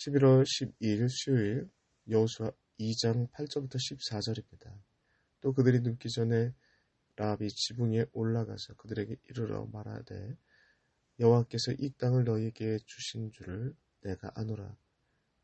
11월 12일 수요일 여호수아 2장 8절부터 14절입니다. 또 그들이 눕기 전에 라합이 지붕 위에 올라가서 그들에게 이르러 말하되 여호와께서 이 땅을 너희에게 주신 줄을 내가 아노라.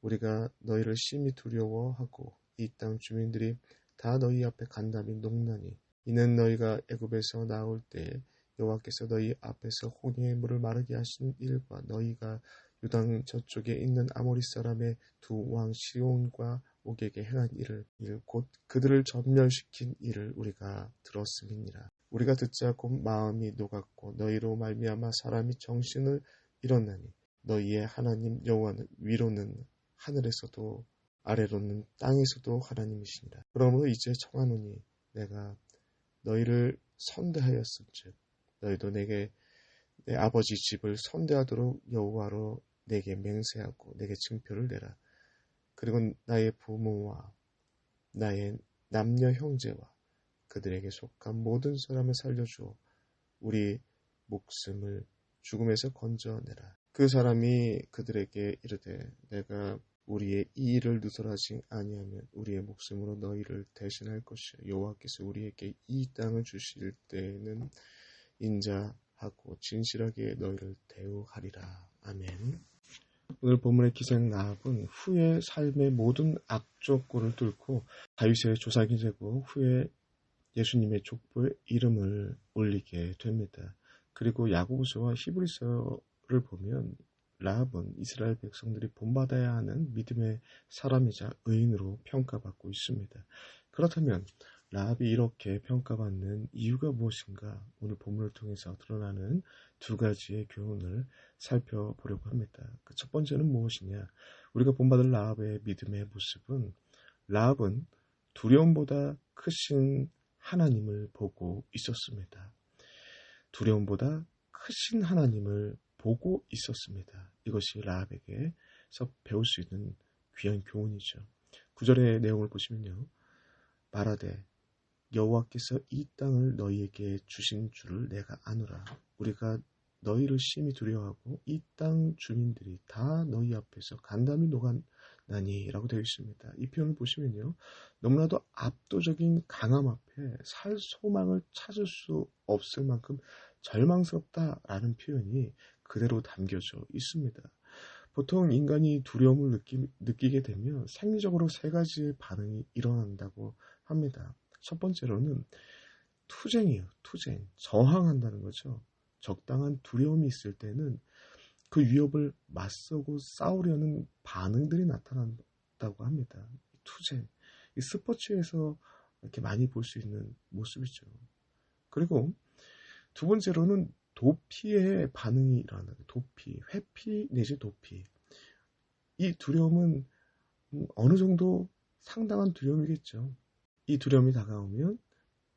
우리가 너희를 심히 두려워하고 이 땅 주민들이 다 너희 앞에 간담이 녹나니 이는 너희가 애굽에서 나올 때에 여호와께서 너희 앞에서 홍해의 물을 마르게 하신 일과 너희가 유당 저쪽에 있는 아모리 사람의 두 왕 시온과 옥에게 행한 일을 곧 그들을 전멸시킨 일을 우리가 들었음이니라. 우리가 듣자 곧 마음이 녹았고 너희로 말미암아 사람이 정신을 잃었나니 너희의 하나님 여호와는 위로는 하늘에서도 아래로는 땅에서도 하나님이시니라. 그러므로 이제 청하노니 내가 너희를 선대하였음즉 너희도 내게 내 아버지 집을 선대하도록 여호와로 내게 맹세하고 내게 증표를 내라. 그리고 나의 부모와 나의 남녀 형제와 그들에게 속한 모든 사람을 살려주어 우리 목숨을 죽음에서 건져내라. 그 사람이 그들에게 이르되 내가 우리의 이 일을 누설하지 아니하면 우리의 목숨으로 너희를 대신할 것이요 여호와께서 우리에게 이 땅을 주실 때에는 인자하고 진실하게 너희를 대우하리라. 아멘. 오늘 본문의 기생 라합은 후에 삶의 모든 악조건을 뚫고 다윗의 조상이 되고 후에 예수님의 족보에 이름을 올리게 됩니다. 그리고 야고보서와 히브리서를 보면 라합은 이스라엘 백성들이 본받아야 하는 믿음의 사람이자 의인으로 평가받고 있습니다. 그렇다면 라합이 이렇게 평가받는 이유가 무엇인가? 오늘 본문을 통해서 드러나는 두 가지의 교훈을 살펴보려고 합니다. 그 첫 번째는 무엇이냐? 우리가 본받을 라합의 믿음의 모습은 라합은 두려움보다 크신 하나님을 보고 있었습니다. 두려움보다 크신 하나님을 보고 있었습니다. 이것이 라합에게서 배울 수 있는 귀한 교훈이죠. 9절의 내용을 보시면요. 말하되 여호와께서 이 땅을 너희에게 주신 줄을 내가 아노라. 우리가 너희를 심히 두려워하고 이 땅 주민들이 다 너희 앞에서 간담이 녹았나니 라고 되어 있습니다. 이 표현을 보시면요. 너무나도 압도적인 강함 앞에 살 소망을 찾을 수 없을 만큼 절망스럽다라는 표현이 그대로 담겨져 있습니다. 보통 인간이 두려움을 느끼게 되면 생리적으로 세 가지의 반응이 일어난다고 합니다. 첫 번째로는 투쟁이에요. 투쟁. 저항한다는 거죠. 적당한 두려움이 있을 때는 그 위협을 맞서고 싸우려는 반응들이 나타난다고 합니다. 투쟁. 이 스포츠에서 이렇게 많이 볼 수 있는 모습이죠. 그리고 두 번째로는 도피의 반응이 일어나요. 도피, 회피 내지 도피. 이 두려움은 어느 정도 상당한 두려움이겠죠. 이 두려움이 다가오면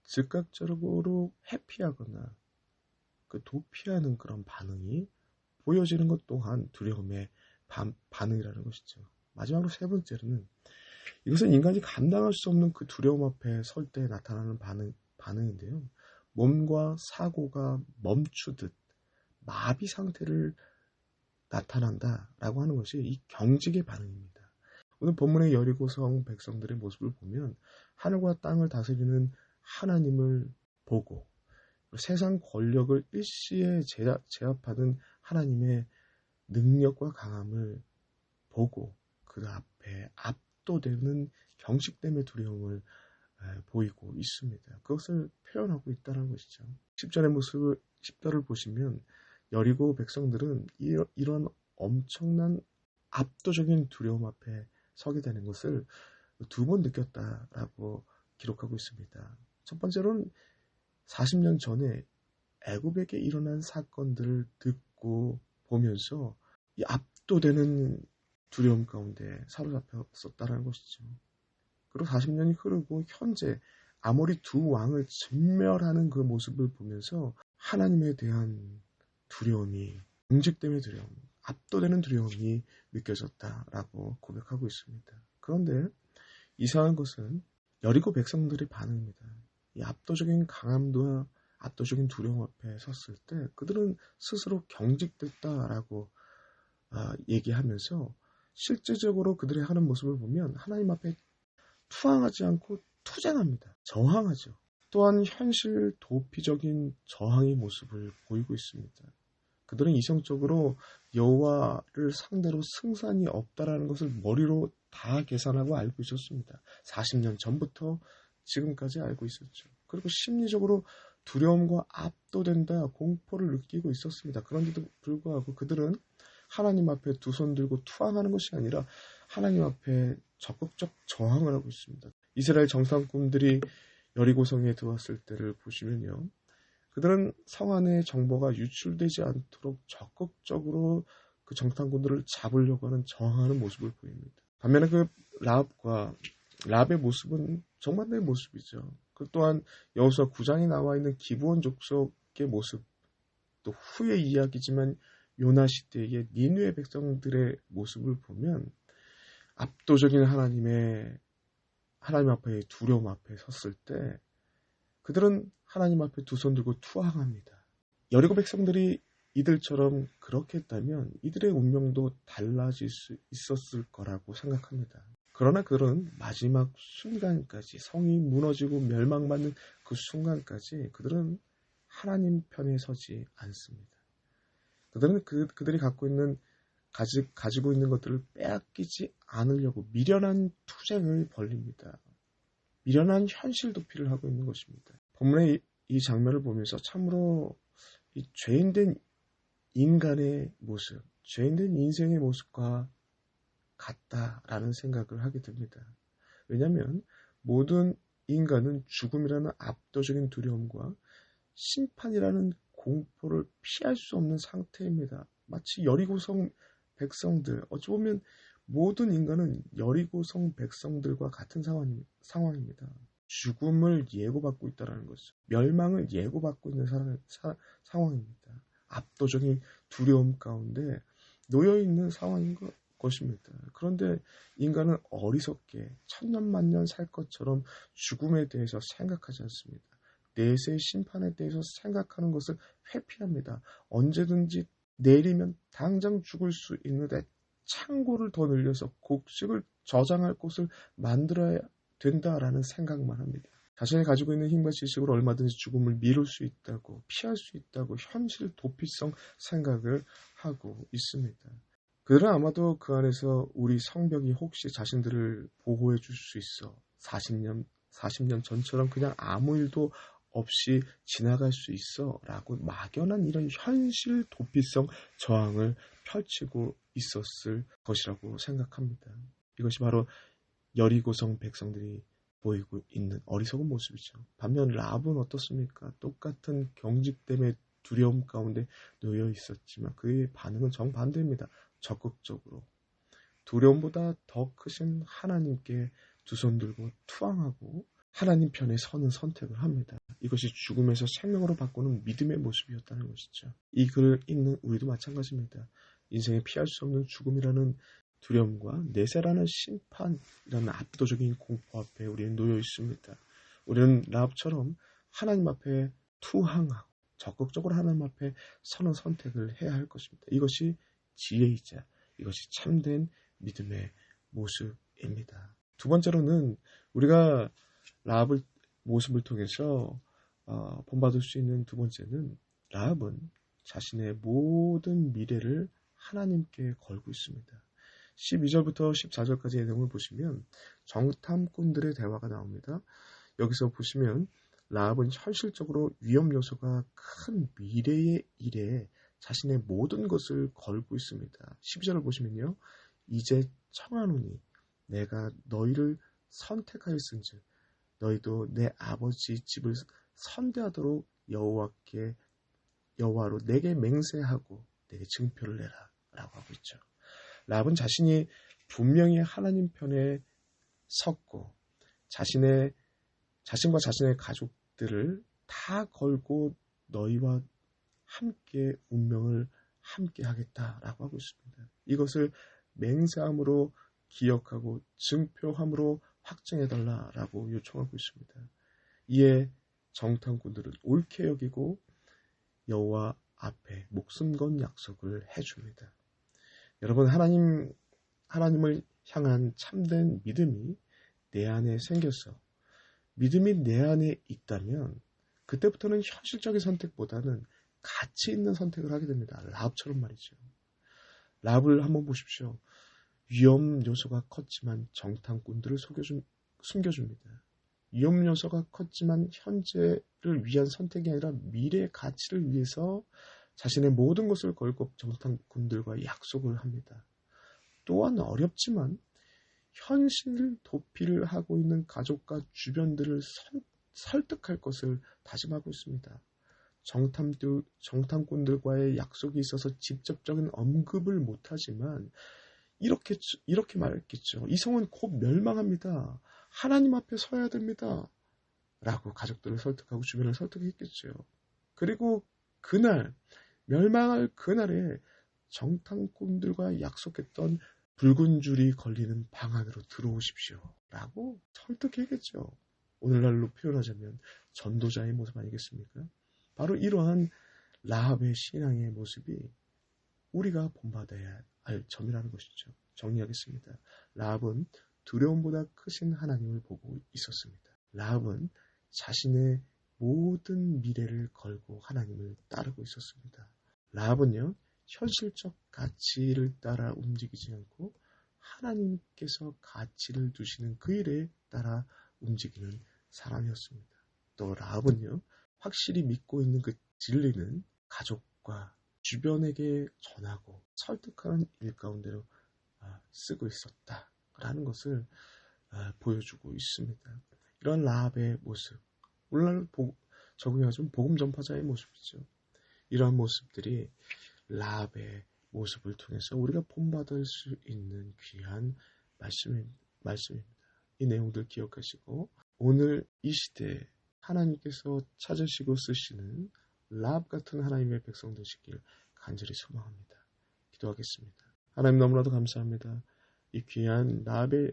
즉각적으로 회피하거나 그 도피하는 그런 반응이 보여지는 것 또한 두려움의 반응이라는 것이죠. 마지막으로 세 번째로는 이것은 인간이 감당할 수 없는 그 두려움 앞에 설 때 나타나는 반응인데요. 몸과 사고가 멈추듯 마비 상태를 나타난다라고 하는 것이 이 경직의 반응입니다. 오늘 본문의 여리고성 백성들의 모습을 보면 하늘과 땅을 다스리는 하나님을 보고 세상 권력을 일시에 제압하는 하나님의 능력과 강함을 보고 그 앞에 압도되는 경직됨의 두려움을 보이고 있습니다. 그것을 표현하고 있다는 것이죠. 10절의 모습을 10절을 보시면 여리고 백성들은 이런 엄청난 압도적인 두려움 앞에 서게 되는 것을 두 번 느꼈다라고 기록하고 있습니다. 첫 번째로는 40년 전에 애굽에게 일어난 사건들을 듣고 보면서 이 압도되는 두려움 가운데 사로잡혔었다는 것이죠. 그리고 40년이 흐르고 현재 아모리 두 왕을 진멸하는 그 모습을 보면서 하나님에 대한 두려움이, 경직됨의 두려움, 압도되는 두려움이 느껴졌다라고 고백하고 있습니다. 그런데 이상한 것은 여리고 백성들의 반응입니다. 이 압도적인 강함과 압도적인 두려움 앞에 섰을 때 그들은 스스로 경직됐다라고 얘기하면서 실제적으로 그들의 하는 모습을 보면 하나님 앞에 투항하지 않고 투쟁합니다. 저항하죠. 또한 현실 도피적인 저항의 모습을 보이고 있습니다. 그들은 이성적으로 여호와를 상대로 승산이 없다라는 것을 머리로 다 계산하고 알고 있었습니다. 40년 전부터 지금까지 알고 있었죠. 그리고 심리적으로 두려움과 압도된다, 공포를 느끼고 있었습니다. 그런데도 불구하고 그들은 하나님 앞에 두 손 들고 투항하는 것이 아니라 하나님 앞에 적극적 저항을 하고 있습니다. 이스라엘 정상군들이 여리고성에 들어왔을 때를 보시면요. 그들은 성 안에 정보가 유출되지 않도록 적극적으로 그 정탐꾼들을 잡으려고 하는 저항하는 모습을 보입니다. 반면에 그 라합의 모습은 정반대의 모습이죠. 그 또한 여호수아 9장에 나와 있는 기브온 족속의 모습, 또 후의 이야기지만 요나 시대의 니느웨 백성들의 모습을 보면 압도적인 하나님 앞에 두려움 앞에 섰을 때 그들은 하나님 앞에 두 손 들고 투항합니다. 여리고 백성들이 이들처럼 그렇게 했다면 이들의 운명도 달라질 수 있었을 거라고 생각합니다. 그러나 그들은 마지막 순간까지 성이 무너지고 멸망받는 그 순간까지 그들은 하나님 편에 서지 않습니다. 그들은 그들이 가지고 있는 것들을 빼앗기지 않으려고 미련한 투쟁을 벌립니다. 미련한 현실 도피를 하고 있는 것입니다. 본문의 이 장면을 보면서 참으로 이 죄인된 인간의 모습, 죄인된 인생의 모습과 같다라는 생각을 하게 됩니다. 왜냐하면 모든 인간은 죽음이라는 압도적인 두려움과 심판이라는 공포를 피할 수 없는 상태입니다. 마치 여리고성 백성들, 어찌 보면 모든 인간은 여리고성 백성들과 같은 상황입니다. 죽음을 예고받고 있다는 것이죠. 멸망을 예고받고 있는 상황입니다. 압도적인 두려움 가운데 놓여있는 상황인 것입니다. 그런데 인간은 어리석게 천년만년 살 것처럼 죽음에 대해서 생각하지 않습니다. 내세의 심판에 대해서 생각하는 것을 회피합니다. 언제든지 내리면 당장 죽을 수 있는데 창고를 더 늘려서 곡식을 저장할 곳을 만들어야 된다라는 생각만 합니다. 자신이 가지고 있는 힘과 지식으로 얼마든지 죽음을 미룰 수 있다고, 피할 수 있다고 현실 도피성 생각을 하고 있습니다. 그들은 아마도 그 안에서 우리 성벽이 혹시 자신들을 보호해 줄 수 있어 40년 전처럼 그냥 아무 일도 없이 지나갈 수 있어 라고 막연한 이런 현실 도피성 저항을 펼치고 있었을 것이라고 생각합니다. 이것이 바로 여리고성 백성들이 보이고 있는 어리석은 모습이죠. 반면 라합은 어떻습니까? 똑같은 경직됨의 두려움 가운데 놓여 있었지만 그의 반응은 정반대입니다. 적극적으로 두려움보다 더 크신 하나님께 두 손 들고 투항하고 하나님 편에 서는 선택을 합니다. 이것이 죽음에서 생명으로 바꾸는 믿음의 모습이었다는 것이죠. 이 글을 읽는 우리도 마찬가지입니다. 인생에 피할 수 없는 죽음이라는 두려움과 내세라는 심판이라는 압도적인 공포 앞에 우리는 놓여 있습니다. 우리는 라합처럼 하나님 앞에 투항하고 적극적으로 하나님 앞에 서는 선택을 해야 할 것입니다. 이것이 지혜이자 이것이 참된 믿음의 모습입니다. 두 번째로는 우리가 라합의 모습을 통해서 본받을 수 있는 두 번째는 라합은 자신의 모든 미래를 하나님께 걸고 있습니다. 12절부터 14절까지의 내용을 보시면 정탐꾼들의 대화가 나옵니다. 여기서 보시면 라합은 현실적으로 위험 요소가 큰 미래의 일에 자신의 모든 것을 걸고 있습니다. 12절을 보시면요. 이제 청하노니 내가 너희를 선택하였은즉 너희도 내 아버지 집을 선대하도록 여호와로 내게 맹세하고 내게 증표를 내라 라고 하고 있죠. 라합은 자신이 분명히 하나님 편에 섰고 자신과 자신의 가족들을 다 걸고 너희와 함께 운명을 함께 하겠다라고 하고 있습니다. 이것을 맹세함으로 기억하고 증표함으로 확증해달라라고 요청하고 있습니다. 이에 정탐꾼들은 옳게 여기고 여호와 앞에 목숨 건 약속을 해줍니다. 여러분, 하나님 하나님을 향한 참된 믿음이 내 안에 생겨서 믿음이 내 안에 있다면 그때부터는 현실적인 선택보다는 가치 있는 선택을 하게 됩니다. 라합처럼 말이죠. 라합을 한번 보십시오. 위험 요소가 컸지만 정탐꾼들을 숨겨줍니다. 위험 요소가 컸지만 현재를 위한 선택이 아니라 미래의 가치를 위해서 자신의 모든 것을 걸고 정탐꾼들과 약속을 합니다. 또한 어렵지만 현실 도피를 하고 있는 가족과 주변들을 설득할 것을 다짐하고 있습니다. 정탐꾼들과의 약속이 있어서 직접적인 언급을 못하지만 이렇게 말했겠죠. 이 성은 곧 멸망합니다. 하나님 앞에 서야 됩니다. 라고 가족들을 설득하고 주변을 설득했겠죠. 그리고 그날, 멸망할 그날에 정탐꾼들과 약속했던 붉은 줄이 걸리는 방 안으로 들어오십시오. 라고 설득했겠죠. 오늘날로 표현하자면 전도자의 모습 아니겠습니까? 바로 이러한 라합의 신앙의 모습이 우리가 본받아야 할 점이라는 것이죠. 정리하겠습니다. 라합은 두려움보다 크신 하나님을 보고 있었습니다. 라합은 자신의 모든 미래를 걸고 하나님을 따르고 있었습니다. 라합은요, 현실적 가치를 따라 움직이지 않고 하나님께서 가치를 두시는 그 일에 따라 움직이는 사람이었습니다. 또 라합은요, 확실히 믿고 있는 그 진리는 가족과 주변에게 전하고 설득하는 일 가운데로 쓰고 있었다라는 것을 보여주고 있습니다. 이런 라합의 모습, 오늘날 적용하자면 복음 전파자의 모습이죠. 이러한 모습들이 라합의 모습을 통해서 우리가 본받을 수 있는 귀한 말씀입니다. 이 내용들 기억하시고 오늘 이 시대에 하나님께서 찾으시고 쓰시는 라합 같은 하나님의 백성 되시길 간절히 소망합니다. 기도하겠습니다. 하나님 너무나도 감사합니다. 이 귀한 라합의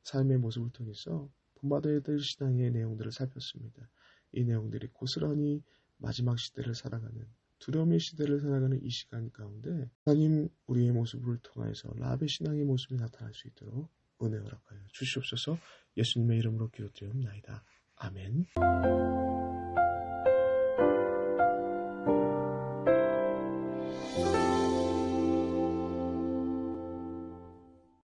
삶의 모습을 통해서 본받아야 될 신앙의 내용들을 살폈습니다. 이 내용들이 고스란히 마지막 시대를 살아가는 두려움의 시대를 살아가는 이 시간 가운데 하나님 우리의 모습을 통해서 라합의 신앙의 모습이 나타날 수 있도록 은혜 허락하여 주시옵소서. 예수님의 이름으로 기도드리옵나이다. 아멘.